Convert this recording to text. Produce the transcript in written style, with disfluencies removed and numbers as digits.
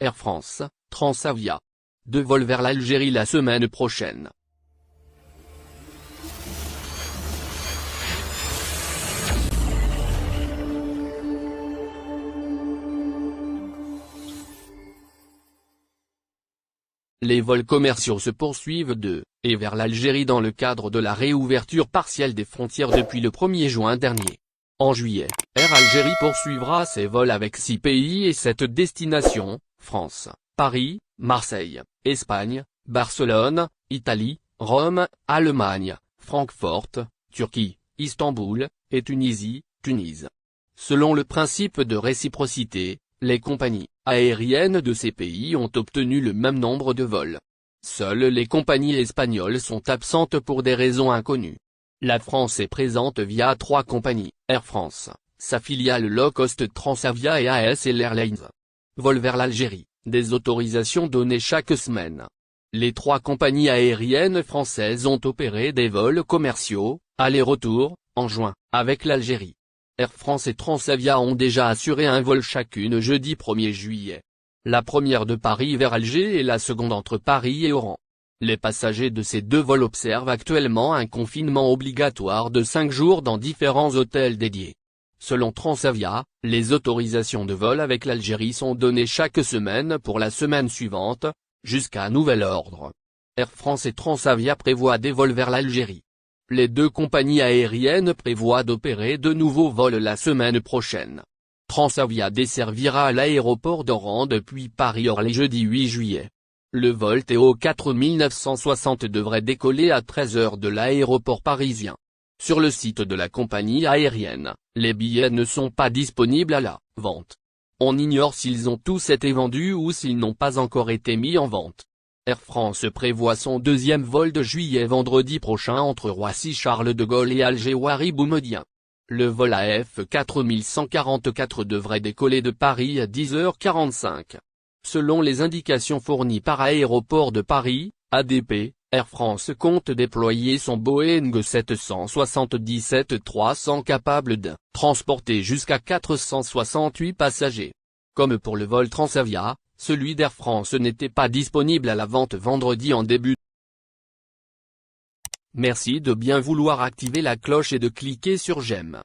Air France, Transavia. 2 vols vers l'Algérie la semaine prochaine. Les vols commerciaux se poursuivent de et vers l'Algérie dans le cadre de la réouverture partielle des frontières depuis le 1er juin dernier. En juillet, Air Algérie poursuivra ses vols avec 6 pays et 7 destinations, France, Paris, Marseille, Espagne, Barcelone, Italie, Rome, Allemagne, Francfort, Turquie, Istanbul, et Tunisie, Tunis. Selon le principe de réciprocité, les compagnies aériennes de ces pays ont obtenu le même nombre de vols. Seules les compagnies espagnoles sont absentes pour des raisons inconnues. La France est présente via 3 compagnies, Air France, sa filiale low-cost Transavia et ASL Airlines. Vol vers l'Algérie, des autorisations données chaque semaine. Les 3 compagnies aériennes françaises ont opéré des vols commerciaux, aller-retour, en juin, avec l'Algérie. Air France et Transavia ont déjà assuré un vol chacune jeudi 1er juillet. La première de Paris vers Alger et la seconde entre Paris et Oran. Les passagers de ces 2 vols observent actuellement un confinement obligatoire de 5 jours dans différents hôtels dédiés. Selon Transavia, les autorisations de vol avec l'Algérie sont données chaque semaine pour la semaine suivante, jusqu'à nouvel ordre. Air France et Transavia prévoient des vols vers l'Algérie. Les 2 compagnies aériennes prévoient d'opérer de nouveaux vols la semaine prochaine. Transavia desservira l'aéroport d'Oran depuis Paris-Orly jeudi 8 juillet. Le vol TO 4960 devrait décoller à 13 h de l'aéroport parisien. Sur le site de la compagnie aérienne, les billets ne sont pas disponibles à la vente. On ignore s'ils ont tous été vendus ou s'ils n'ont pas encore été mis en vente. Air France prévoit son 2e vol de juillet vendredi prochain entre Roissy-Charles de Gaulle et Alger-Ouari-Boumediene. Le vol AF 4144 devrait décoller de Paris à 10 h 45. Selon les indications fournies par Aéroports de Paris, ADP, Air France compte déployer son Boeing 777-300 capable de transporter jusqu'à 468 passagers. Comme pour le vol Transavia, celui d'Air France n'était pas disponible à la vente vendredi en début. Merci de bien vouloir activer la cloche et de cliquer sur j'aime.